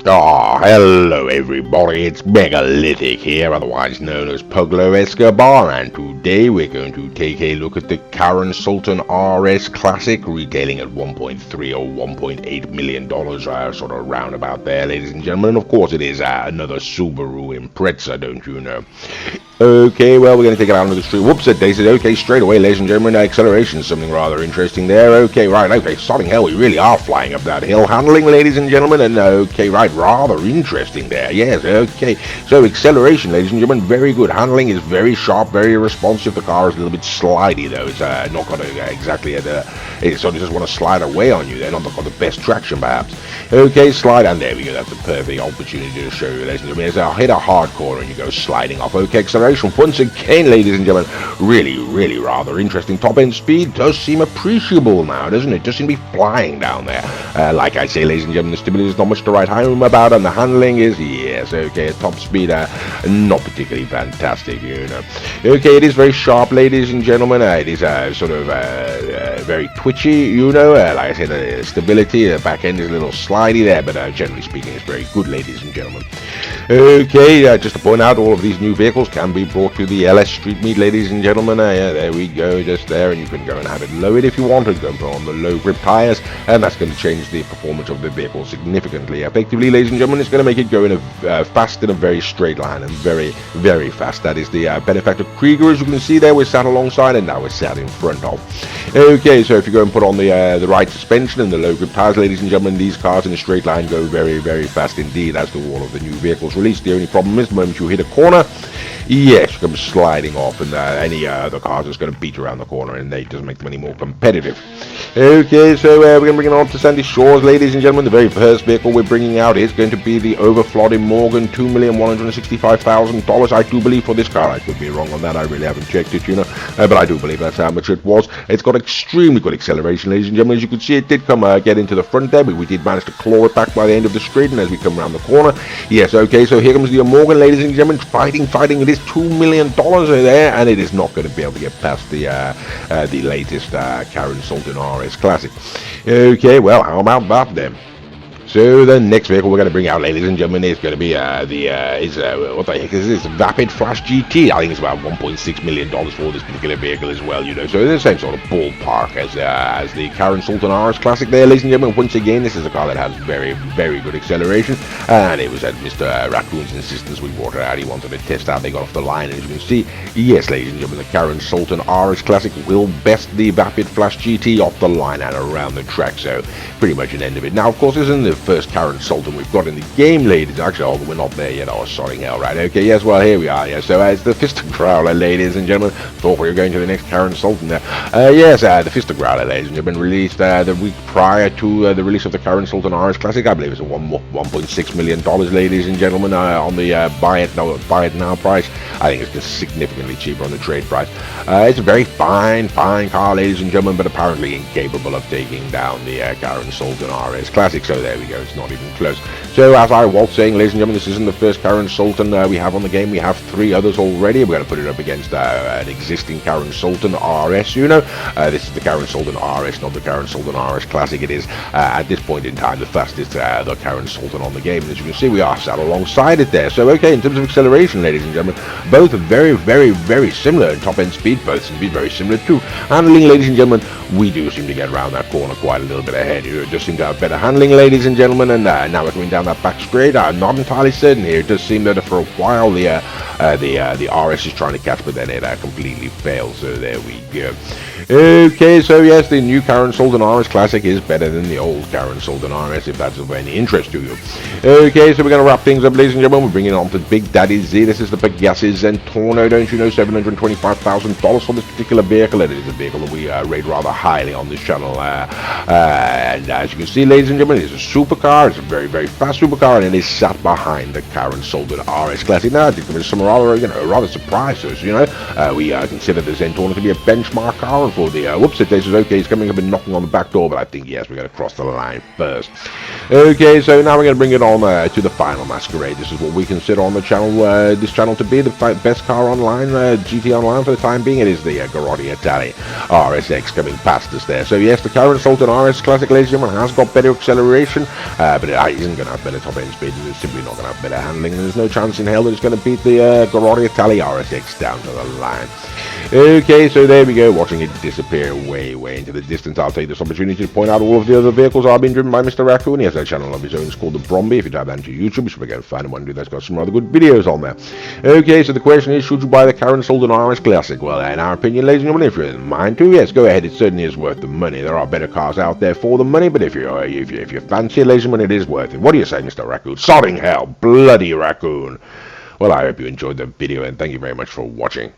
Ah, hello everybody, it's Megalithic here, otherwise known as Puglo Escobar, and today we're going to take a look at the Karin Sultan RS Classic, retailing at $1.3 or $1.8 million, sort of roundabout there, ladies and gentlemen. And of course it is another Subaru Impreza, don't you know? Okay, well, we're going to take it out onto the street. Whoops, they said, okay, straight away, ladies and gentlemen, acceleration, something rather interesting there. Okay, right, okay, sodding hell, we really are flying up that hill. Handling, ladies and gentlemen, and okay, right, rather interesting there. Yes, okay, so acceleration, ladies and gentlemen, very good. Handling is very sharp, very responsive. The car is a little bit slidey, though. It's not going to exactly, it sort of just want to slide away on you. They're not got the best traction, perhaps. Okay, slide, and there we go. That's a perfect opportunity to show you, ladies and gentlemen. As I hit a hard corner and you go sliding off. Okay, acceleration. Once again, ladies and gentlemen, really rather interesting. Top end speed does seem appreciable now, doesn't it? Does seem to be flying down there. Like I say, ladies and gentlemen, the stability is not much to write home about, and the handling is, yes, okay, top speed, not particularly fantastic, you know. Okay, it is very sharp, ladies and gentlemen. It is sort of very twitchy, you know. Like I said, the stability, the back end is a little slidey there, but generally speaking, it's very good, ladies and gentlemen. Okay, just to point out, all of these new vehicles can be brought to the LS Street Meet, ladies and gentlemen. Yeah, there we go, just there, and you can go and have it lowered if you wanted. Go and put on the low grip tires, and that's going to change the performance of the vehicle significantly. Effectively, ladies and gentlemen, it's going to make it go in a fast in a very straight line, and very fast. That is the benefactor Krieger, as you can see there. We're sat alongside, and now we're sat in front of. Okay, so if you go and put on the right suspension and the low grip tires, ladies and gentlemen, these cars in a straight line go very fast indeed, as do all of the new vehicles released. The only problem is the moment you hit a corner, yes, you come sliding off, and any other cars is going to beat around the corner, and it doesn't make them any more competitive. Okay, so we're going to bring it on to Sandy Shores, ladies and gentlemen. The very first vehicle we're bringing out is going to be the Overflod Morgan $2,165,000. I do believe for this car. I could be wrong on that. I really haven't checked it, you know, but I do believe that's how much it was. It's got extremely good acceleration, ladies and gentlemen. As you can see, it did come get into the front there, but we did manage to claw it back by the end of the straight, and as we come around the corner, yes, okay, so here comes the Morgan, ladies and gentlemen, fighting. It is $2 million there, and it is not going to be able to get past the latest Karin Sultan RS Classic. Okay, well, how about that then? So the next vehicle we're going to bring out, ladies and gentlemen, is going to be what the heck is this? Vapid Flash GT. I think it's about $1.6 million for this particular vehicle as well, you know. So it's the same sort of ballpark as the Karin Sultan RS Classic there, ladies and gentlemen. Once again, this is a car that has very good acceleration, and it was at Mr. Raccoon's insistence we brought it out. He wanted to test out. They got off the line, and as you can see, yes, ladies and gentlemen, the Karin Sultan RS Classic will best the Vapid Flash GT off the line and around the track. So pretty much an end of it. Now, of course, this isn't the first Karin Sultan we've got in the game, ladies. Actually, oh, we're not there yet. Oh, sorry, hell, right. Okay, yes, well, here we are. Yeah, so it's the Fister Growler, ladies and gentlemen. Thought we were going to the next Karin Sultan there. Yes, the Fister Growler, ladies and gentlemen, released the week prior to the release of the Karin Sultan RS Classic. I believe it's a $1.6 million, ladies and gentlemen, on the buy it now price. I think it's just significantly cheaper on the trade price. It's a very fine car, ladies and gentlemen, but apparently incapable of taking down the Karin Sultan RS Classic. So there we go. It's not even close. So as I was saying, ladies and gentlemen, this isn't the first Karin Sultan we have on the game. We have 3 others already. We're going to put it up against an existing Karin Sultan RS, you know. This is the Karin Sultan RS, not the Karin Sultan RS Classic. It is, at this point in time, the fastest the Karin Sultan on the game. And as you can see, we are sat alongside it there. So, okay, in terms of acceleration, ladies and gentlemen, both are very similar in top-end speed. Both seem to be very similar too. Handling, ladies and gentlemen, we do seem to get around that corner quite a little bit ahead. You just seem to have better handling, ladies and gentlemen, and now we're coming down that back straight. I'm not entirely certain here. It does seem that for a while the RS is trying to catch, but then it completely fails. So there we go. Okay, so yes, the new Karin Sultan RS Classic is better than the old Karin Sultan RS, if that's of any interest to you. Okay, so we're going to wrap things up, ladies and gentlemen. We're bringing it on to Big Daddy Z. This is the Pegassi Zentorno, don't you know, $725,000 for this particular vehicle. It is a vehicle that we rate rather highly on this channel. And as you can see, ladies and gentlemen, it is a supercar. It's a very fast supercar, and it is sat behind the Karin Sultan RS Classic. Now, I think there was some rather surprised us, you know. We consider the Zentorno to be a benchmark car, and for the whoops, it says okay, he's coming up and knocking on the back door, but I think yes, we're going to cross the line first. Okay, so now we're going to bring it on to the final masquerade. This is what we consider on the channel, this channel to be the best car online, GT online for the time being. It is the Garotti Itali RSX coming past us there. So yes, the Karin Sultan RS Classic, ladies and gentlemen, has got better acceleration, but it isn't going to have better top-end speed, and it's simply not going to have better handling, and there's no chance in hell that it's going to beat the Garotti Italia RSX down to the line. Okay, so there we go, watching it disappear way into the distance. I'll take this opportunity to point out all of the other vehicles are being driven by Mr. Raccoon. He has a channel of his own, it's called the Bromby. If you type that into YouTube, you should go find him and that's got some other good videos on there. Okay, so the question is, should you buy the Karin Sultan RS Classic? Well, in our opinion, ladies and gentlemen, if you're in mind to, yes, go ahead. It certainly is worth the money. There are better cars out there for the money, but if you fancy it, ladies and gentlemen, it is worth it. What do you say, Mr. Raccoon? Sodding hell, bloody Raccoon. Well, I hope you enjoyed the video, and thank you very much for watching.